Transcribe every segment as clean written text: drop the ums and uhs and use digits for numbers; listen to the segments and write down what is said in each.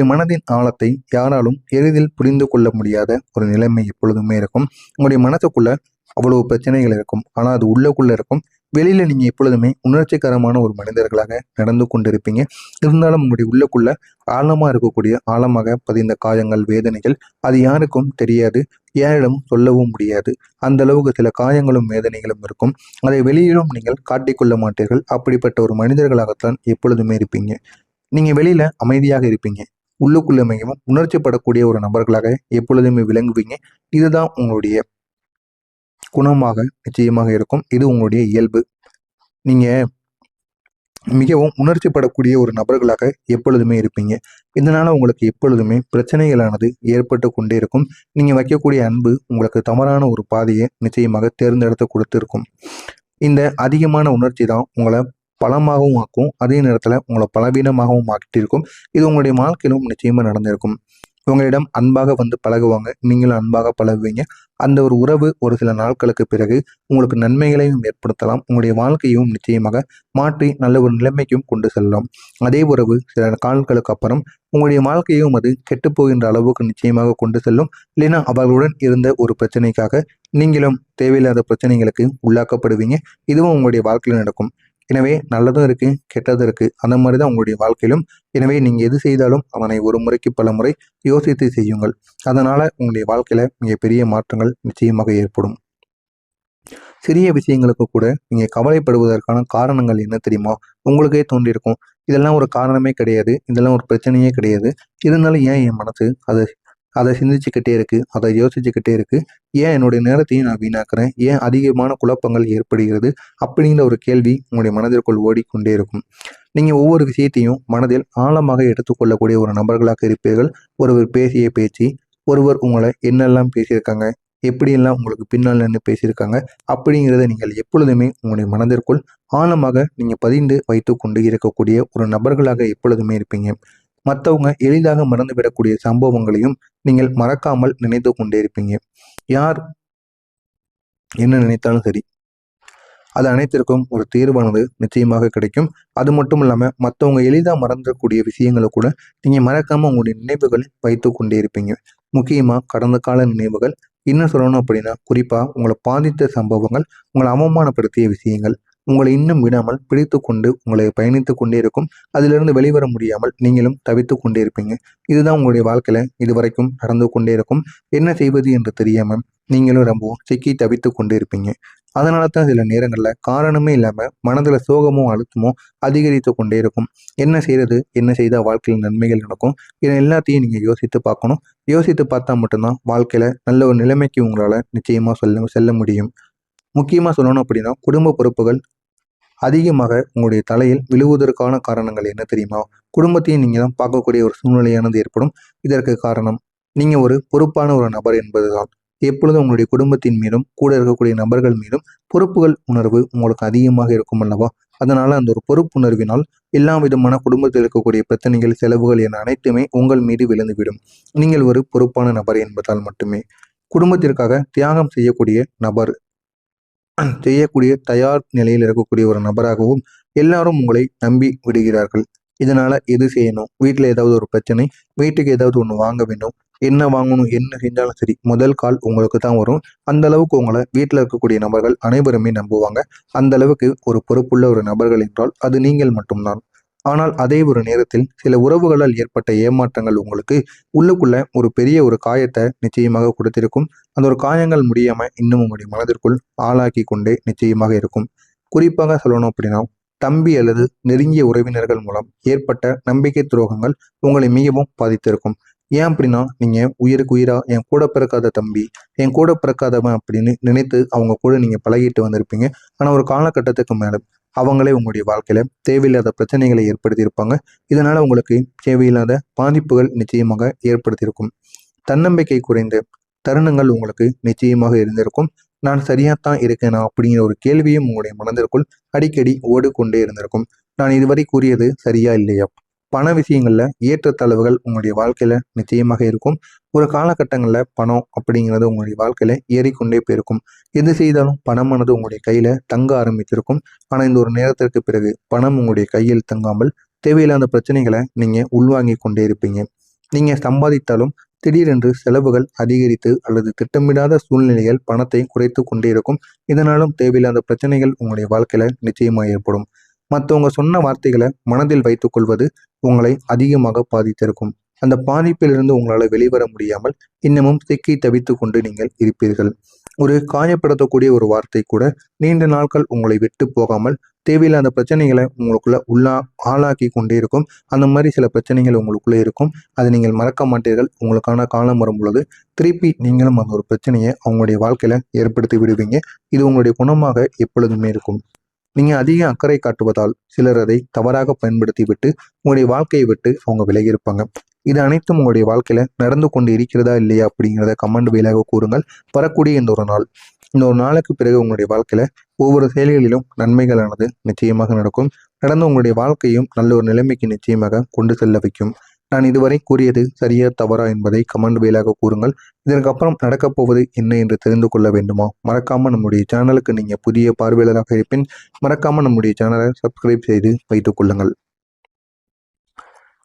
உங்களுடைய மனதின் ஆழத்தை யாராலும் எளிதில் புரிந்து கொள்ள முடியாத ஒரு நிலைமை எப்பொழுதுமே இருக்கும். உங்களுடைய மனசுக்குள்ள அவ்வளவு பிரச்சனைகள் இருக்கும். ஆனால் அது உள்ளக்குள்ள இருக்கும். வெளியில நீங்க எப்பொழுதுமே உணர்ச்சிகரமான ஒரு மனிதர்களாக நடந்து கொண்டிருப்பீங்க. இருந்தாலும் உங்களுடைய உள்ளக்குள்ள ஆழமா இருக்கக்கூடிய ஆழமாக பதிந்த காயங்கள், வேதனைகள் அது யாருக்கும் தெரியாது. யாரிடம் சொல்லவும் முடியாது. அந்த அளவுக்கு சில காயங்களும் வேதனைகளும் இருக்கும். அதை வெளியிலும் நீங்கள் காட்டிக்கொள்ள மாட்டீர்கள். அப்படிப்பட்ட ஒரு மனிதர்களாகத்தான் எப்பொழுதுமே இருப்பீங்க. நீங்க வெளியில அமைதியாக இருப்பீங்க. உள்ளுக்குள்ள மிகவும் உணர்ச்சிப்படக்கூடிய ஒரு நபர்களாக எப்பொழுதுமே விளங்குவீங்க. இதுதான் உங்களுடைய குணமாக நிச்சயமாக இருக்கும். இது உங்களுடைய இயல்பு. நீங்க மிகவும் உணர்ச்சிப்படக்கூடிய ஒரு நபர்களாக எப்பொழுதுமே இருப்பீங்க. இதனால உங்களுக்கு எப்பொழுதுமே பிரச்சனைகளானது ஏற்பட்டு கொண்டே இருக்கும். நீங்க வைக்கக்கூடிய அன்பு உங்களுக்கு தவறான ஒரு பாதையை நிச்சயமாக தேர்ந்தெடுத்து கொடுத்திருக்கும். இந்த அதிகமான உணர்ச்சி தான் உங்களை பலமாகவும் ஆக்கும். அதே நேரத்தில் உங்களை பலவீனமாகவும் ஆக்கிட்டு இருக்கும். இது உங்களுடைய வாழ்க்கையிலும் நிச்சயமாக நடந்திருக்கும். உங்களிடம் அன்பாக வந்து பழகுவாங்க. நீங்களும் அன்பாக பழகுவீங்க. அந்த ஒரு உறவு ஒரு சில நாட்களுக்கு பிறகு உங்களுக்கு நன்மைகளையும் ஏற்படுத்தலாம். உங்களுடைய வாழ்க்கையும் நிச்சயமாக மாற்றி நல்ல ஒரு நிலைமைக்கும் கொண்டு செல்லலாம். அதே உறவு சில நாட்களுக்கு அப்புறம் உங்களுடைய வாழ்க்கையும் அது கெட்டுப்போகின்ற அளவுக்கு நிச்சயமாக கொண்டு செல்லும். இல்லைன்னா அவர்களுடன் இருந்த ஒரு பிரச்சனைக்காக நீங்களும் தேவையில்லாத பிரச்சனைகளுக்கு உள்ளாக்கப்படுவீங்க. இதுவும் உங்களுடைய வாழ்க்கையில் நடக்கும். எனவே நல்லதும் இருக்கு, கெட்டதும் இருக்கு. அந்த மாதிரி தான் உங்களுடைய வாழ்க்கையிலும். எனவே நீங்க எது செய்தாலும் அதனை ஒரு முறைக்கு பல முறை யோசித்து செய்யுங்கள். அதனால உங்களுடைய வாழ்க்கையில மிகப்பெரிய மாற்றங்கள் நிச்சயமாக ஏற்படும். சிறிய விஷயங்களுக்கு கூட நீங்க கவலைப்படுவதற்கான காரணங்கள் என்ன தெரியுமா? உங்களுக்கே தோன்றியிருக்கும். இதெல்லாம் ஒரு காரணமே கிடையாது. இதெல்லாம் ஒரு பிரச்சனையே கிடையாது. இருந்தாலும் ஏன் என் மனசு அதை சிந்திச்சுக்கிட்டே இருக்கு, அதை யோசிச்சுக்கிட்டே இருக்கு. ஏன் என்னுடைய நேரத்தையும் நான் வீணாக்குறேன்? ஏன் அதிகமான குழப்பங்கள் ஏற்படுகிறது? அப்படிங்கிற ஒரு கேள்வி உங்களுடைய மனதிற்குள் ஓடிக்கொண்டே இருக்கும். நீங்க ஒவ்வொரு விஷயத்தையும் மனதில் ஆழமாக எடுத்துக்கொள்ளக்கூடிய ஒரு நபர்களாக இருப்பீர்கள். ஒருவர் பேசிய பேச்சு, ஒருவர் உங்களை என்னெல்லாம் பேசியிருக்காங்க, எப்படியெல்லாம் உங்களுக்கு பின்னால் நின்று பேசியிருக்காங்க, அப்படிங்கிறத நீங்கள் எப்பொழுதுமே உங்களுடைய மனதிற்குள் ஆழமாக நீங்க பதிந்து வைத்து கொண்டு இருக்கக்கூடிய ஒரு நபர்களாக எப்பொழுதுமே இருப்பீங்க. மற்றவங்க எளிதாக மறந்துவிடக்கூடிய சம்பவங்களையும் நீங்கள் மறக்காமல் நினைத்து கொண்டே இருப்பீங்க. யார் என்ன நினைத்தாலும் சரி, அது அனைத்திற்கும் ஒரு தீர்வானது நிச்சயமாக கிடைக்கும். அது மட்டும் இல்லாமல் மற்றவங்க எளிதாக மறந்துடக்கூடிய விஷயங்களை கூட நீங்கள் மறக்காமல் உங்களுடைய நினைவுகள் வைத்து கொண்டே இருப்பீங்க. முக்கியமாக கடந்த கால நினைவுகள். இன்னும் சொல்லணும் அப்படின்னா குறிப்பாக உங்களை பாதித்த சம்பவங்கள், உங்களை அவமானப்படுத்திய விஷயங்கள் உங்களை இன்னும் விடாமல் பிடித்து கொண்டு உங்களை பயணித்து கொண்டே இருக்கும். அதிலிருந்து வெளிவர முடியாமல் நீங்களும் தவித்து கொண்டே இருப்பீங்க. இதுதான் உங்களுடைய வாழ்க்கையில இதுவரைக்கும் நடந்து கொண்டே இருக்கும். என்ன செய்வது என்று தெரியாம நீங்களும் ரொம்ப சிக்கி தவித்து கொண்டே இருப்பீங்க. அதனால தான் சில நேரங்களில் காரணமே இல்லாமல் மனதில் சோகமோ அழுத்தமோ அதிகரித்து கொண்டே இருக்கும். என்ன செய்யறது, என்ன செய்தால் வாழ்க்கையில் நன்மைகள் நடக்கும், இதை எல்லாத்தையும் நீங்கள் யோசித்து பார்க்கணும். யோசித்து பார்த்தா மட்டும்தான் வாழ்க்கையில் நல்ல ஒரு நிலைமைக்கு உங்களால் நிச்சயமாக செல்ல முடியும். முக்கியமாக சொல்லணும் அப்படின்னா குடும்ப பொறுப்புகள் அதிகமாக உங்களுடைய தலையில் விழுவதற்கான காரணங்கள் என்ன தெரியுமா? குடும்பத்தையும் நீங்கள் தான் பார்க்கக்கூடிய ஒரு சூழ்நிலையானது ஏற்படும். இதற்கு காரணம் நீங்கள் ஒரு பொறுப்பான ஒரு நபர் என்பதுதான். எப்பொழுதும் உங்களுடைய குடும்பத்தின் மீதும் கூட இருக்கக்கூடிய நபர்கள் மீதும் பொறுப்புகள் உணர்வு உங்களுக்கு அதிகமாக இருக்கும் அல்லவா? அதனால அந்த ஒரு பொறுப்புணர்வினால் எல்லா விதமான குடும்பத்தில் இருக்கக்கூடிய பிரச்சனைகள், செலவுகள் என அனைத்துமே உங்கள் மீது விழுந்துவிடும். நீங்கள் ஒரு பொறுப்பான நபர் என்பதால் மட்டுமே. குடும்பத்திற்காக தியாகம் செய்யக்கூடிய நபர், செய்யக்கூடிய தயார் நிலையில் இருக்கக்கூடிய ஒரு நபராகவும் எல்லாரும் உங்களை நம்பி விடுகிறார்கள். இதனால எது செய்யணும், வீட்டில் ஏதாவது ஒரு பிரச்சனை, வீட்டுக்கு ஏதாவது ஒன்று வாங்க வேண்டும், என்ன வாங்கணும், என்ன செஞ்சாலும் சரி முதல் கால் உங்களுக்கு தான் வரும். அந்த அளவுக்கு உங்களை வீட்டில் இருக்கக்கூடிய நபர்கள் அனைவருமே நம்புவாங்க. அந்த அளவுக்கு ஒரு பொறுப்புள்ள ஒரு நபர்கள் என்றால் அது நீங்கள் மட்டும்தான். ஆனால் அதே ஒரு நேரத்தில் சில உறவுகளால் ஏற்பட்ட ஏமாற்றங்கள் உங்களுக்கு உள்ளுக்குள்ள ஒரு பெரிய ஒரு காயத்தை நிச்சயமாக கொடுத்திருக்கும். அந்த ஒரு காயங்கள் முடியாம இன்னும் உங்களுடைய மனதிற்குள் ஆளாக்கி கொண்டே நிச்சயமாக இருக்கும். குறிப்பாக சொல்லணும் அப்படின்னா தம்பி அல்லது நெருங்கிய உறவினர்கள் மூலம் ஏற்பட்ட நம்பிக்கை துரோகங்கள் உங்களை மிகவும் பாதித்திருக்கும். ஏன் அப்படின்னா நீங்க உயிருக்கு உயிரா என் கூட பிறக்காத தம்பி, என் கூட பிறக்காதவன் அப்படின்னு நினைத்து அவங்க கூட நீங்க பழகிட்டு வந்திருப்பீங்க. ஆனா ஒரு காலகட்டத்துக்கு மேல அவங்களே உங்களுடைய வாழ்க்கையில தேவையில்லாத பிரச்சனைகளை ஏற்படுத்தியிருப்பாங்க. இதனால உங்களுக்கு தேவையில்லாத பாதிப்புகள் நிச்சயமாக ஏற்படுத்தியிருக்கும். தன்னம்பிக்கை குறைந்த தருணங்கள் உங்களுக்கு நிச்சயமாக இருந்திருக்கும். நான் சரியாத்தான் இருக்கேனா அப்படிங்கிற ஒரு கேள்வியும் உங்களுடைய மனதிற்குள் அடிக்கடி ஓடிக்கொண்டே இருந்திருக்கும். நான் இதுவரை கூறியது சரியா இல்லையா? பண விஷயங்கள்ல ஏற்றத்தாழ்வுகள் உங்களுடைய வாழ்க்கையில நிச்சயமாக இருக்கும். ஒரு காலகட்டங்களில் பணம் அப்படிங்கிறது உங்களுடைய வாழ்க்கையில ஏறிக்கொண்டே போயிருக்கும். எது செய்தாலும் பணமானது உங்களுடைய கையில தங்க ஆரம்பித்திருக்கும். ஆனா இந்த ஒரு நேரத்திற்கு பிறகு பணம் உங்களுடைய கையில் தங்காமல் தேவையில்லாத பிரச்சனைகளை நீங்க உள்வாங்கி கொண்டே இருப்பீங்க. நீங்கள் சம்பாதித்தாலும் திடீரென்று செலவுகள் அதிகரித்து அல்லது திட்டமிடாத சூழ்நிலைகள் பணத்தை குறைத்து கொண்டே இருக்கும். இதனாலும் தேவையில்லாத பிரச்சனைகள் உங்களுடைய வாழ்க்கையில நிச்சயமாக ஏற்படும். மற்றவங்க சொன்ன வார்த்தைகளை மனதில் வைத்துக் கொள்வது உங்களை அதிகமாக பாதித்திருக்கும். அந்த பாதிப்பிலிருந்து உங்களால் வெளிவர முடியாமல் இன்னமும் சிக்கி தவித்து கொண்டு நீங்கள் இருப்பீர்கள். ஒரு காயப்படுத்தக்கூடிய ஒரு வார்த்தை கூட நீண்ட நாட்கள் உங்களை விட்டு போகாமல் தேவையில்லாத பிரச்சனைகளை உங்களுக்குள்ள ஆளாக்கி கொண்டே இருக்கும். அந்த மாதிரி சில பிரச்சனைகள் உங்களுக்குள்ளே இருக்கும். அதை நீங்கள் மறக்க மாட்டீர்கள். உங்களுக்கான காலம் வரும் பொழுது திருப்பி நீங்களும் அந்த ஒரு பிரச்சனையை அவங்களுடைய வாழ்க்கையில ஏற்படுத்தி விடுவீங்க. இது உங்களுடைய குணமாக எப்பொழுதுமே இருக்கும். நீங்க அதிக அக்கறை காட்டுவதால் சிலர் அதை தவறாக பயன்படுத்தி விட்டு உங்களுடைய வாழ்க்கையை விட்டு அவங்க விலகி இருப்பாங்க. இது அனைத்தும் உங்களுடைய வாழ்க்கையில நடந்து கொண்டு இருக்கிறதா இல்லையா அப்படிங்கிறத கமெண்ட் வாயிலாக கூறுங்கள். வரக்கூடிய இந்த ஒரு நாளுக்கு பிறகு உங்களுடைய வாழ்க்கையில ஒவ்வொரு செயல்களிலும் நன்மைகளானது நிச்சயமாக நடக்கும். நடந்து உங்களுடைய வாழ்க்கையும் நல்ல ஒரு நிலைமைக்கு நிச்சயமாக கொண்டு செல்ல வைக்கும். நான் இதுவரை கூறியது சரியா தவறா என்பதை கமெண்ட் வாயிலாக கூறுங்கள். இதற்கப்புறம் நடக்கப் போவது என்ன என்று தெரிந்து கொள்ள வேண்டுமா? மறக்காம நம்முடைய சேனலுக்கு நீங்க புதிய பார்வையாளராக இருப்பின் மறக்காம நம்முடைய சேனலை சப்ஸ்கிரைப் செய்து வைத்துக் கொள்ளுங்கள்.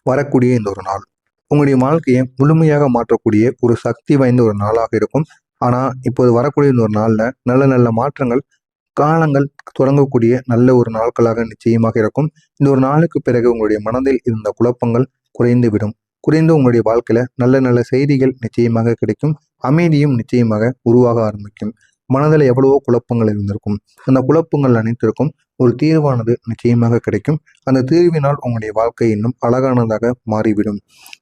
வரக்கூடிய இந்த ஒரு நாள் உங்களுடைய வாழ்க்கையை முழுமையாக மாற்றக்கூடிய ஒரு சக்தி வாய்ந்த ஒரு நாளாக இருக்கும். ஆனா இப்போது வரக்கூடிய இந்த ஒரு நாள்ல நல்ல நல்ல மாற்றங்கள் காலங்கள் தொடங்கக்கூடிய நல்ல ஒரு நாட்களாக நிச்சயமாக இருக்கும். இந்த ஒரு நாளுக்கு பிறகு உங்களுடைய மனதில் இருந்த குழப்பங்கள் குறைந்து விடும். குறைந்து உங்களுடைய வாழ்க்கையில நல்ல நல்ல செய்திகள் நிச்சயமாக கிடைக்கும். அமைதியும் நிச்சயமாக உருவாக ஆரம்பிக்கும். மனதில் எவ்வளவோ குழப்பங்கள் இருந்திருக்கும். அந்த குழப்பங்கள் அனைத்திற்கும் ஒரு தீர்வானது நிச்சயமாக கிடைக்கும். அந்த தீர்வினால் உங்களுடைய வாழ்க்கை இன்னும் அழகானதாக மாறிவிடும்.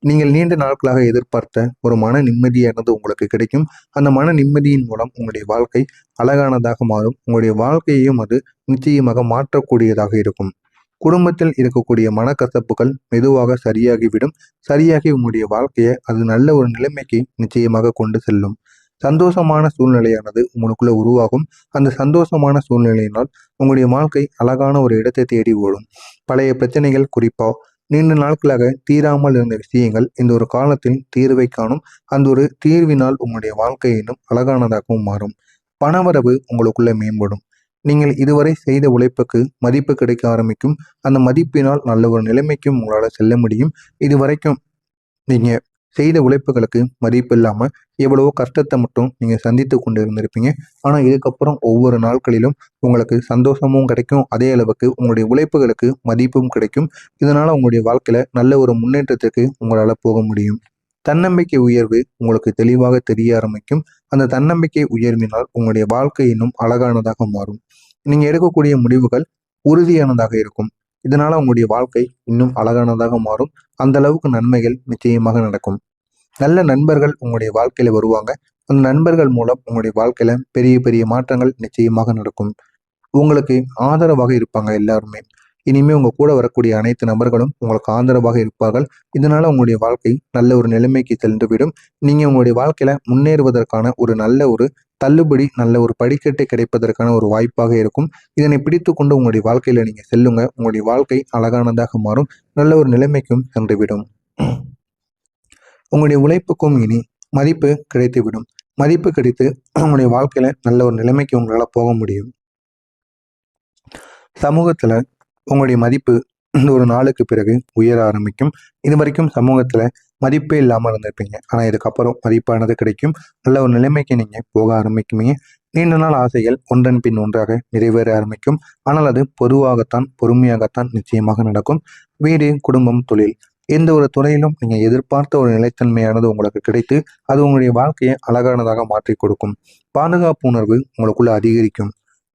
நீங்கள் நீண்ட நாட்களாக எதிர்பார்த்த ஒரு மன நிம்மதியானது உங்களுக்கு கிடைக்கும். அந்த மன நிம்மதியின் மூலம் உங்களுடைய வாழ்க்கை அழகானதாக மாறும். உங்களுடைய வாழ்க்கையையும் அது நிச்சயமாக மாற்றக்கூடியதாக இருக்கும். குடும்பத்தில் இருக்கக்கூடிய மனக்கசப்புகள் மெதுவாக சரியாகிவிடும். சரியாகி உங்களுடைய வாழ்க்கையை அது நல்ல ஒரு நிலைமைக்கு நிச்சயமாக கொண்டு செல்லும். சந்தோஷமான சூழ்நிலையானது உங்களுக்குள்ள உருவாகும். அந்த சந்தோஷமான சூழ்நிலையினால் உங்களுடைய வாழ்க்கை அழகான ஒரு இடத்தை தேடி ஓடும். பழைய பிரச்சனைகள், குறிப்பா நீண்ட நாட்களாக தீராமல் இருந்த விஷயங்கள் இந்த ஒரு காலத்தில் தீர்வை காணும். அந்த ஒரு தீர்வினால் உங்களுடைய வாழ்க்கை இன்னும் அழகானதாகவும் மாறும். பணவரவு உங்களுக்குள்ள மேம்படும். நீங்கள் இதுவரை செய்த உழைப்புக்கு மதிப்பு கிடைக்க ஆரம்பிக்கும். அந்த மதிப்பினால் நல்ல ஒரு நிலைமைக்கும் உங்களால் செல்ல முடியும். இதுவரைக்கும் நீங்க செய்த உழைப்புகளுக்கு மதிப்பு இல்லாம எவ்வளவோ கஷ்டத்தை மட்டும் நீங்க சந்தித்து கொண்டு இருந்திருப்பீங்க. ஆனா இதுக்கப்புறம் ஒவ்வொரு நாட்களிலும் உங்களுக்கு சந்தோஷமும் கிடைக்கும். அதே அளவுக்கு உங்களுடைய உழைப்புகளுக்கு மதிப்பும் கிடைக்கும். இதனால உங்களுடைய வாழ்க்கையில நல்ல ஒரு முன்னேற்றத்துக்கு உங்களால போக முடியும். தன்னம்பிக்கை உயர்வு உங்களுக்கு தெளிவாக தெரிய ஆரம்பிக்கும். அந்த தன்னம்பிக்கை உயர்வினால் உங்களுடைய வாழ்க்கை இன்னும் அழகானதாக மாறும். நீங்க எடுக்கக்கூடிய முடிவுகள் உறுதியானதாக இருக்கும். இதனால உங்களுடைய வாழ்க்கை இன்னும் அழகானதாக மாறும். அந்த அளவுக்கு நன்மைகள் நிச்சயமாக நடக்கும். நல்ல நண்பர்கள் உங்களுடைய வாழ்க்கையில வருவாங்க. அந்த நண்பர்கள் மூலம் உங்களுடைய வாழ்க்கையில பெரிய பெரிய மாற்றங்கள் நிச்சயமாக நடக்கும். உங்களுக்கு ஆதரவாக இருப்பாங்க எல்லாருமே. இனிமே உங்க கூட வரக்கூடிய அனைத்து நபர்களும் உங்களுக்கு ஆதரவாக இருப்பார்கள். இதனால உங்களுடைய வாழ்க்கை நல்ல ஒரு நிலைமைக்கு சென்றுவிடும். நீங்க உங்களுடைய வாழ்க்கையில முன்னேறுவதற்கான ஒரு நல்ல ஒரு தள்ளுபடி, நல்ல ஒரு படிக்கட்டை கிடைப்பதற்கான ஒரு வாய்ப்பாக இருக்கும். இதனை பிடித்து கொண்டு உங்களுடைய வாழ்க்கையில நீங்க செல்லுங்க. உங்களுடைய வாழ்க்கை அழகானதாக மாறும். நல்ல ஒரு நிலைமைக்கும் சென்றுவிடும். உங்களுடைய உழைப்புக்கும் இனி மதிப்பு கிடைத்துவிடும். மதிப்பு கிடைத்து உங்களுடைய வாழ்க்கையில நல்ல ஒரு நிலைமைக்கு உங்களால போக முடியும். சமூகத்துல உங்களுடைய மதிப்பு இந்த ஒரு நாளுக்கு பிறகு உயர ஆரம்பிக்கும். இது வரைக்கும் சமூகத்துல மதிப்பே இல்லாமல் இருந்திருப்பீங்க. ஆனா இதுக்கப்புறம் மதிப்பானது கிடைக்கும். நல்ல ஒரு நிலைமைக்கு நீங்க போக ஆரம்பிக்குமீங்க. நீண்ட நாள் ஆசைகள் ஒன்றன் பின் ஒன்றாக நிறைவேற ஆரம்பிக்கும். ஆனால் அது பொதுவாகத்தான், பொறுமையாகத்தான் நிச்சயமாக நடக்கும். வீடு, குடும்பம், தொழில், எந்த ஒரு துறையிலும் நீங்க எதிர்பார்த்த ஒரு நிலைத்தன்மையானது உங்களுக்கு கிடைத்து அது உங்களுடைய வாழ்க்கையை அழகானதாக மாற்றி கொடுக்கும். பாதுகாப்பு உணர்வு உங்களுக்குள்ள அதிகரிக்கும்.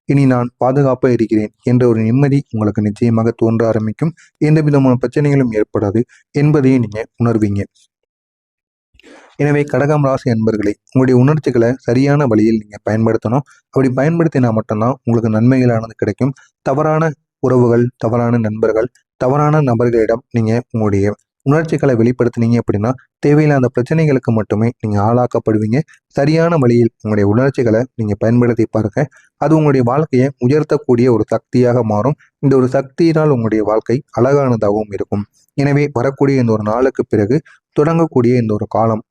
இனி நான் பாதுகாப்பாக இருக்கிறேன் என்ற ஒரு நிம்மதி உங்களுக்கு நிச்சயமாக தோன்ற ஆரம்பிக்கும். எந்த விதமான பிரச்சனைகளும் ஏற்படாது என்பதையும் நீங்க உணர்வீங்க. எனவே கடகம் ராசி அன்பர்களே, உங்களுடைய உணர்ச்சிகளை சரியான வழியில் நீங்க பயன்படுத்தணும். அப்படி பயன்படுத்தினா மட்டும்தான் உங்களுக்கு நன்மைகளானது கிடைக்கும். தவறான உறவுகள், தவறான நண்பர்கள், தவறான நபர்களிடம் நீங்க உங்களுடைய உணர்ச்சிகளை வெளிப்படுத்தினீங்க அப்படின்னா தேவையில்லாத பிரச்சனைகளுக்கு மட்டுமே நீங்க ஆளாக்கப்படுவீங்க. சரியான வழியில் உங்களுடைய உணர்ச்சிகளை நீங்க பயன்படுத்தி பாருங்க. அது உங்களுடைய வாழ்க்கையை உயர்த்தக்கூடிய ஒரு சக்தியாக மாறும். இந்த ஒரு சக்தியினால் உங்களுடைய வாழ்க்கை அழகானதாகவும் இருக்கும். எனவே வரக்கூடிய இந்த ஒரு நாளுக்கு பிறகு தொடங்கக்கூடிய இந்த ஒரு காலம்